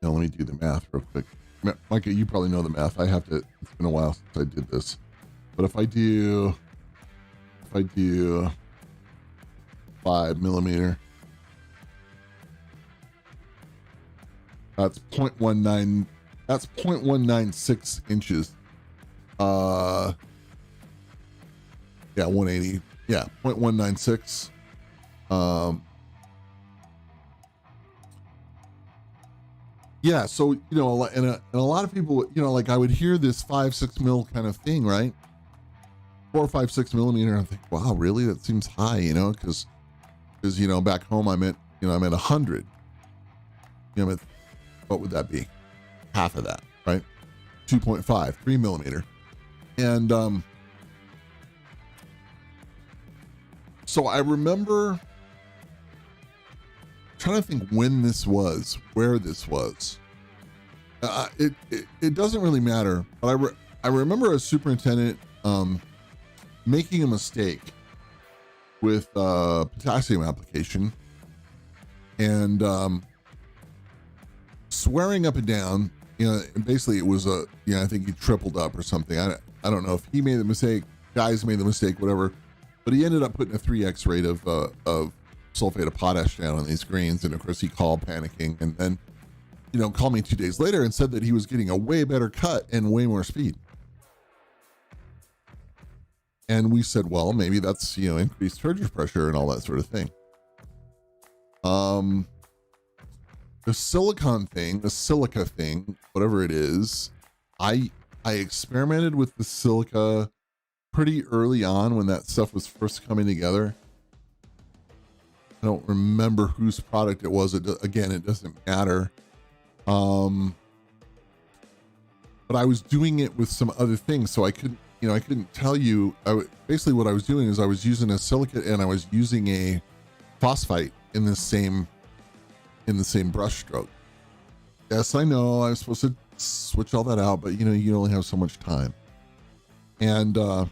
Speaker 1: the math real quick. Micah, you probably know the math. It's been a while since I did this, but if I do 5mm, that's 0.19. That's 0.196 inches. 180. Yeah, 0.196. Yeah. So, and a lot of people, like I would hear this 5-6 mil kind of thing, right? 4, 5, 6 millimeter. I think, wow, really? That seems high, because, back home I'm at 100. I'm at, what would that be? Half of that, right? 2.5, 3 millimeter. And, so I remember trying to think when this was, where this was. It doesn't really matter, but I remember a superintendent making a mistake with potassium application and swearing up and down. And basically it was I think he tripled up or something. I don't know if he made the mistake, guys made the mistake, whatever. But he ended up putting a 3x rate of sulfate of potash down on these greens. And of course he called panicking and then, called me 2 days later and said that he was getting a way better cut and way more speed. And we said, well, maybe that's, increased turgor pressure and all that sort of thing. The silica thing, whatever it is, I experimented with the silica pretty early on when that stuff was first coming together. I don't remember whose product it was. Again, it doesn't matter. But I was doing it with some other things, so I couldn't tell you. Basically, what I was doing is I was using a silica and I was using a phosphite in the same brush stroke. Yes, I know I'm supposed to switch all that out, but you only have so much time. And the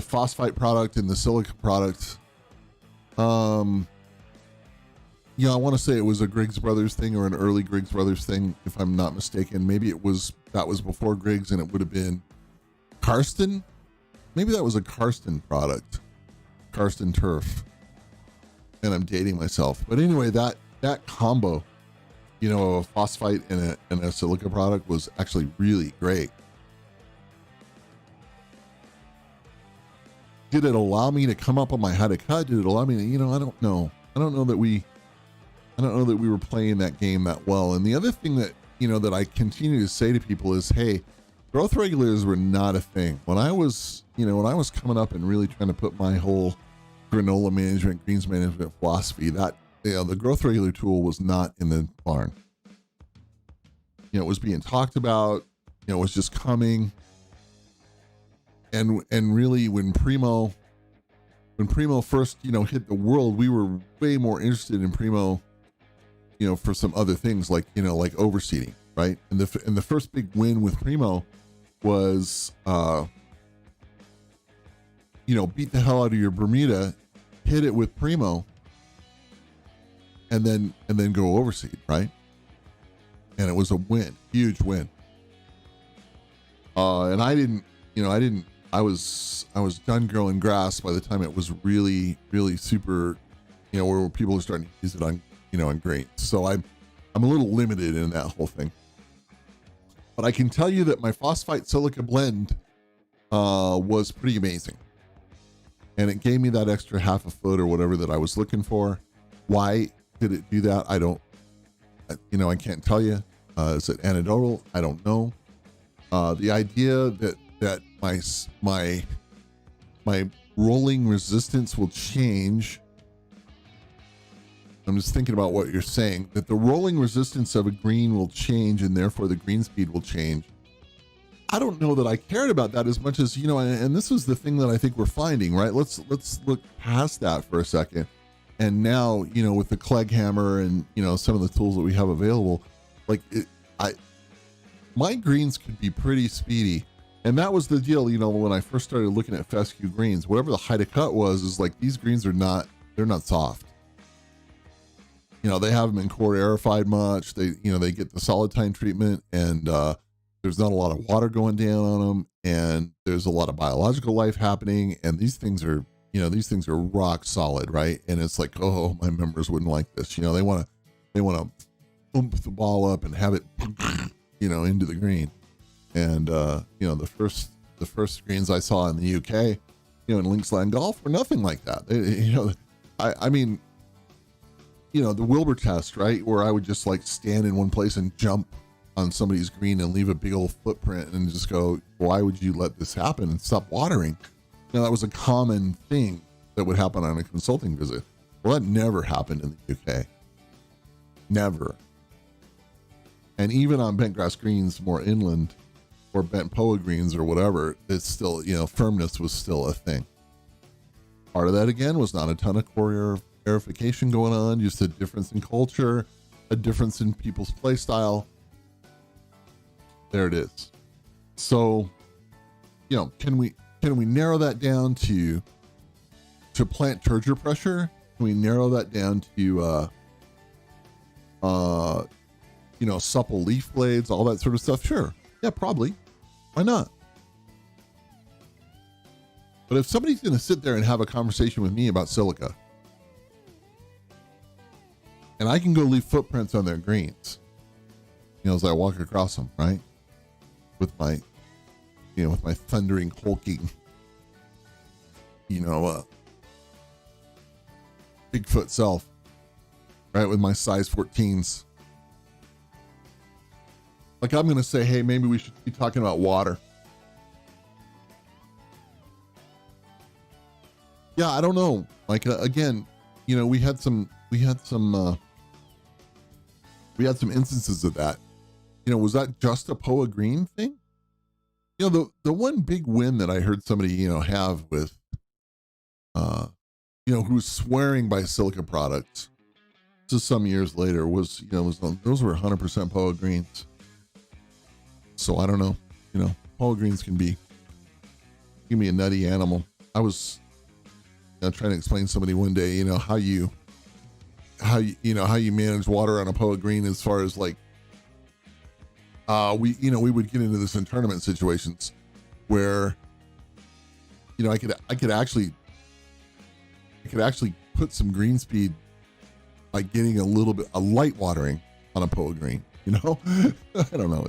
Speaker 1: phosphite product and the silica product, I want to say it was a Griggs Brothers thing or an early Griggs Brothers thing, if I'm not mistaken. Maybe that was before Griggs and it would have been Karsten. Maybe that was a Karsten product, Karsten Turf. And I'm dating myself. But anyway, that combo, a phosphite and a silica product was actually really great. Did it allow me to come up on my how to cut? Did it allow me to, I don't know. I don't know that we were playing that game that well. And the other thing that, that I continue to say to people is, hey, growth regulators were not a thing. When I was coming up and really trying to put my whole granola management, greens management philosophy, that, the growth regulator tool was not in the barn. It was being talked about, it was just coming. And really when Primo first, hit the world, we were way more interested in Primo, for some other things like overseeding, right? And the first big win with Primo was, beat the hell out of your Bermuda, hit it with Primo, and then go overseed, right? And it was a win, huge win. And I was done growing grass by the time it was really, really super, where people are starting to use it on, on grains. So I'm a little limited in that whole thing. But I can tell you that my phosphite silica blend was pretty amazing. And it gave me that extra half a foot or whatever that I was looking for. Why did it do that? I can't tell you. Is it anecdotal? I don't know. The idea that my rolling resistance will change. I'm just thinking about what you're saying, that the rolling resistance of a green will change and therefore the green speed will change. I don't know that I cared about that as much as, and this is the thing that I think we're finding, right? Let's look past that for a second. And now, with the Clegg hammer and, some of the tools that we have available, my greens could be pretty speedy. And that was the deal, when I first started looking at fescue greens, whatever the height of cut was, is like, these greens they're not soft. They haven't been core aerified much. They get the solid time treatment and, there's not a lot of water going down on them and there's a lot of biological life happening. And these things are rock solid. Right. And it's like, oh, my members wouldn't like this. They want to bump the ball up and have it, into the green. And, the first greens I saw in the UK, in Linksland Golf were nothing like that. the Wilber test, right? Where I would just like stand in one place and jump on somebody's green and leave a big old footprint and just go, why would you let this happen and stop watering? That was a common thing that would happen on a consulting visit. Well, that never happened in the UK. Never. And even on bent grass greens more inland, or bent POA greens or whatever, it's still, firmness was still a thing. Part of that, again, was not a ton of core aerification going on, just a difference in culture, a difference in people's play style. There it is. So, can we narrow that down to plant turgor pressure? Can we narrow that down to supple leaf blades, all that sort of stuff? Sure. Yeah, probably. Why not? But if somebody's going to sit there and have a conversation with me about silica, and I can go leave footprints on their greens, as I walk across them, right? With my thundering, hulking, Bigfoot self, right? With my size 14s. Like, I'm going to say, hey, maybe we should be talking about water. Yeah, I don't know. Like, again, we had some instances of that. Was that just a POA green thing? The one big win that I heard somebody, have with, who's swearing by silica products, just some years later, was those were 100% POA greens. So I don't know, POA greens can be a nutty animal. I was trying to explain to somebody one day, how you manage water on a POA green, as far as like, we would get into this in tournament situations where, I could actually put some green speed by getting a light watering on a POA green, I don't know.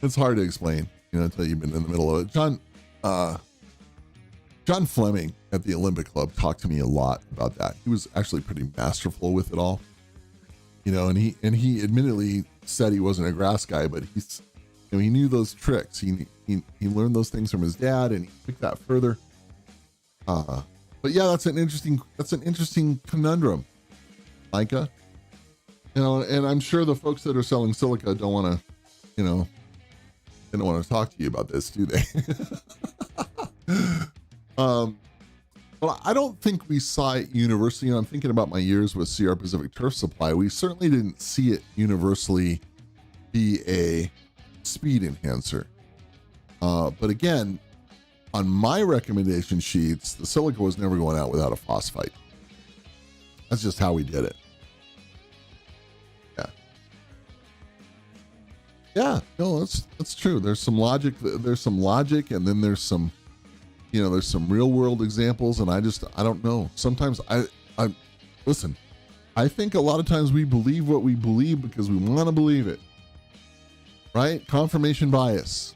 Speaker 1: It's hard to explain, until you've been in the middle of it. John Fleming at the Olympic Club talked to me a lot about that. He was actually pretty masterful with it all, and he admittedly said he wasn't a grass guy, but he knew those tricks. He learned those things from his dad, and he took that further. But yeah, that's an interesting conundrum, Micah. And I'm sure the folks that are selling silica don't want to, they don't want to talk to you about this, do they? Well, I don't think we saw it universally. I'm thinking about my years with CR Pacific Turf Supply. We certainly didn't see it universally be a speed enhancer. But again, on my recommendation sheets, the silica was never going out without a phosphite. That's just how we did it. Yeah, no, that's true. There's some logic, and then there's some, there's some real world examples, and I don't know. Sometimes I listen, I think a lot of times we believe what we believe because we want to believe it, right? Confirmation bias.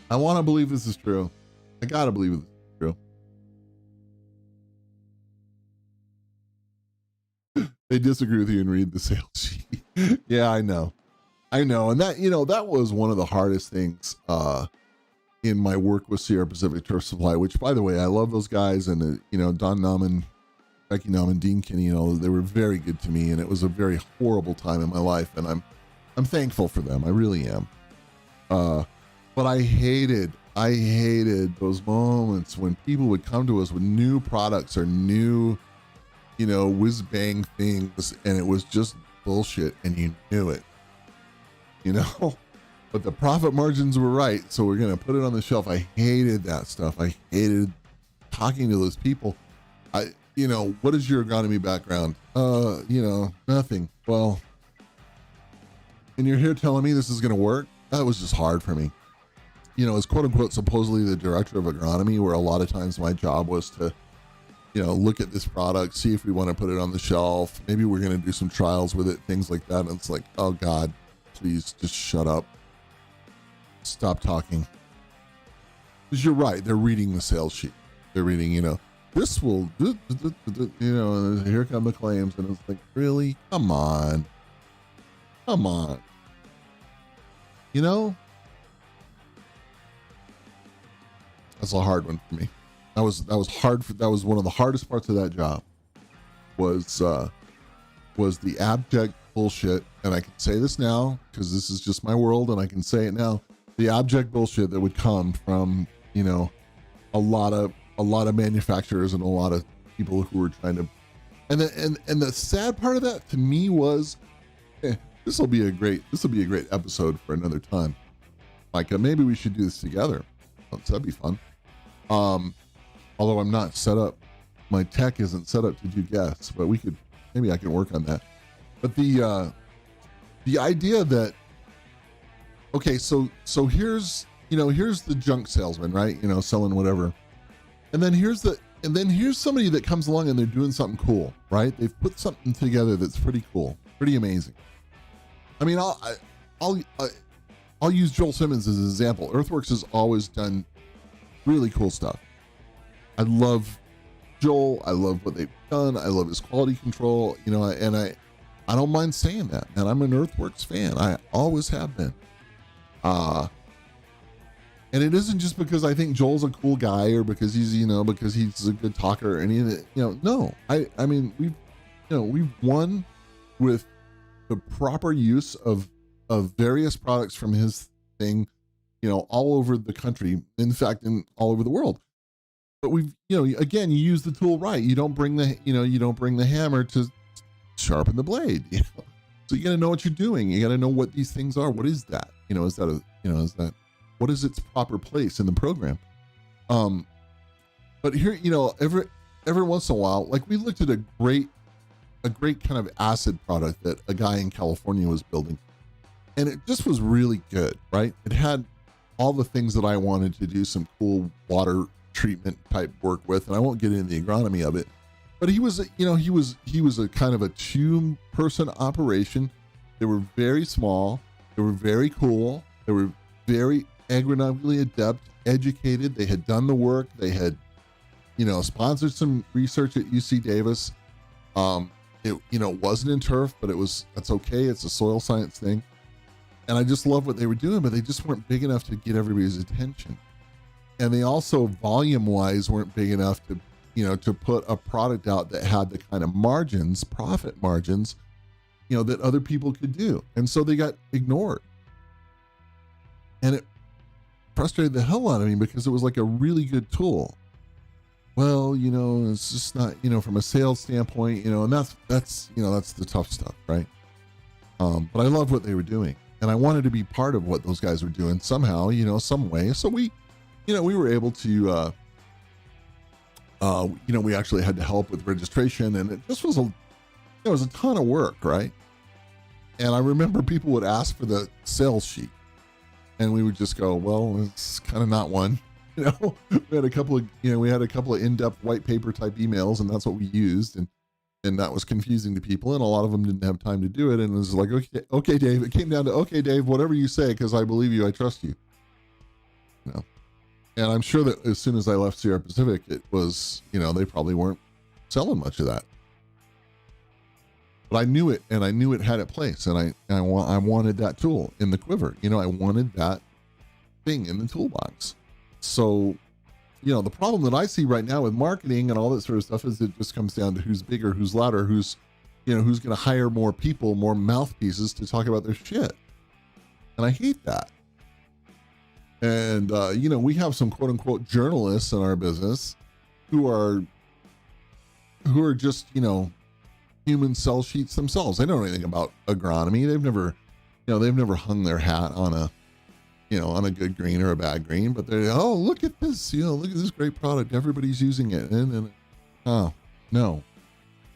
Speaker 1: I want to believe this is true. I got to believe this is true. They disagree with you and read the sales sheet. Yeah, I know. And that, that was one of the hardest things in my work with Sierra Pacific Turf Supply, which, by the way, I love those guys. And, Don Nauman, Becky Nauman, Dean Kinney, they were very good to me. And it was a very horrible time in my life. And I'm thankful for them. I really am. But I hated those moments when people would come to us with new products or new, whiz bang things. And it was just bullshit. And you knew it. But the profit margins were right, so we're going to put it on the shelf. I hated that stuff. I hated talking to those people. What is your agronomy background? Nothing. Well, and you're here telling me this is going to work? That was just hard for me. As quote unquote, supposedly the director of agronomy, where a lot of times my job was to, look at this product, see if we want to put it on the shelf. Maybe we're going to do some trials with it, things like that. And it's like, oh God, please just shut up. Stop talking. Because you're right. They're reading the sales sheet. They're reading, this will, and here come the claims. And it's like, really? Come on. Come on. You know, that's a hard one for me. That was hard. That was one of the hardest parts of that job was the abject bullshit. And I can say this now because this is just my world and I can say it now. The abject bullshit that would come from, a lot of manufacturers and a lot of people who were trying to, and the sad part of that to me was, this will be a great episode for another time. Like maybe we should do this together. That'd be fun. Although I'm not set up, my tech isn't set up to do guests, but maybe I can work on that. But the idea that, okay, so here's the junk salesman, right? Selling whatever. And then here's somebody that comes along and they're doing something cool, right? They've put something together that's pretty cool, pretty amazing. I mean, I'll use Joel Simmons as an example. Earthworks has always done really cool stuff. I love Joel. I love what they've done. I love his quality control, and I don't mind saying that. And I'm an Earthworks fan. I always have been. And it isn't just because I think Joel's a cool guy or because he's, because he's a good talker or any of it. No, I mean, we've won with the proper use of various products from his thing, all over the country. In fact, all over the world. But we've, again, you use the tool right. You don't bring the hammer to sharpen the blade. So you got to know what you're doing. You got to know what these things are. What is that? What is its proper place in the program? But here, every once in a while, like we looked at a great kind of acid product that a guy in California was building, and it just was really good, right? It had all the things that I wanted to do some cool water treatment type work with, and I won't get into the agronomy of it, but he was a kind of a 2-person operation. They were very small. They were very cool. They were very agronomically adept, educated. They had done the work. They had, sponsored some research at UC Davis. It wasn't in turf, but that's okay. It's a soil science thing. And I just love what they were doing, but they just weren't big enough to get everybody's attention. And they also volume wise weren't big enough to put a product out that had the kind of margins, profit margins, that other people could do. And so they got ignored. And it frustrated the hell out of me because it was like a really good tool. Well, it's just not, from a sales standpoint, and that's the tough stuff, right? But I love what they were doing, and I wanted to be part of what those guys were doing somehow, some way. So we were able to, we actually had to help with registration, and it just was it was a ton of work, right? And I remember people would ask for the sales sheet, and we would just go, well, it's kind of not one. We had a couple of in-depth white paper type emails, and that's what we used, and that was confusing to people, and a lot of them didn't have time to do it. And it was like, okay, Dave. It came down to, okay, Dave, whatever you say, because I believe you, I trust you. And I'm sure that as soon as I left Sierra Pacific, it was, they probably weren't selling much of that. But I knew it, and I knew it had a place, and I wanted that tool in the quiver. I wanted that thing in the toolbox. So, the problem that I see right now with marketing and all that sort of stuff is it just comes down to who's bigger, who's louder, who's going to hire more people, more mouthpieces to talk about their shit. And I hate that. And, we have some quote unquote journalists in our business who are just, human cell sheets themselves. They don't know anything about agronomy. They've never hung their hat on a good green or a bad green, but they're, oh, look at this, look at this great product. Everybody's using it. And oh, no.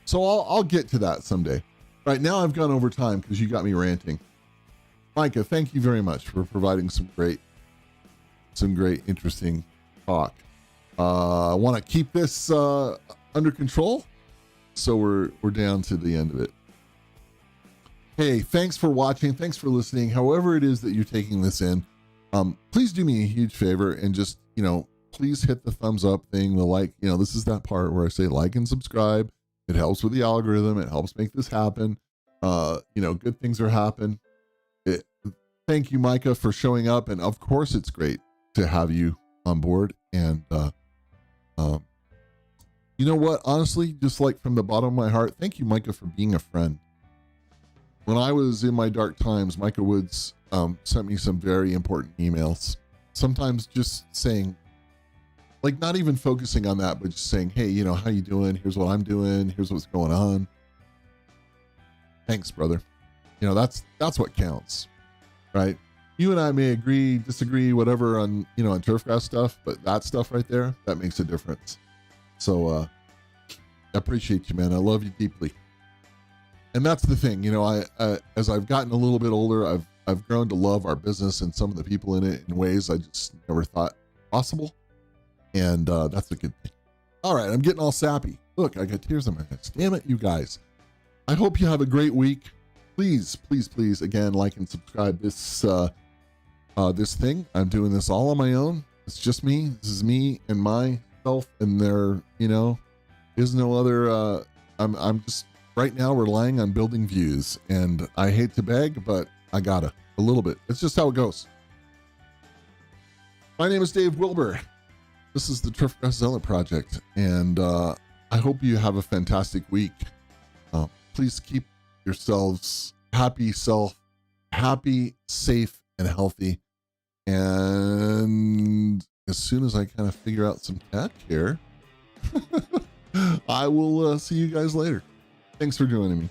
Speaker 1: So I'll get to that someday. Right now I've gone over time because you got me ranting. Micah, thank you very much for providing some great, interesting talk. I want to keep this under control. So we're down to the end of it. Hey, thanks for watching. Thanks for listening. However it is that you're taking this in, please do me a huge favor and just, please hit the thumbs up thing, the like, this is that part where I say like and subscribe. It helps with the algorithm. It helps make this happen. Good things are happening. Thank you, Micah, for showing up. And of course, it's great to have you on board. And, you know what? Honestly, just like from the bottom of my heart, thank you, Micah, for being a friend. When I was in my dark times, Micah Woods sent me some very important emails. Sometimes just saying, like, not even focusing on that, but just saying, hey, how you doing? Here's what I'm doing. Here's what's going on. Thanks, brother. That's what counts, right? You and I may agree, disagree, whatever on Turfgrass stuff, but that stuff right there, that makes a difference. So I appreciate you, man. I love you deeply. And that's the thing, I as I've gotten a little bit older, I've grown to love our business and some of the people in it in ways I just never thought possible. And that's a good thing. All right, I'm getting all sappy. Look, I got tears in my eyes. Damn it, you guys. I hope you have a great week. Please, please, please, again, like and subscribe this thing. I'm doing this all on my own. It's just me. This is me and myself, and there, is no other. I'm just right now relying on building views, and I hate to beg, but I gotta a little bit. It's just how it goes. My name is Dave Wilber. This is the Turfgrass Zealot project, and I hope you have a fantastic week. Please keep yourselves happy, safe, and healthy. And as soon as I kind of figure out some cat care, I will see you guys later. Thanks for joining me.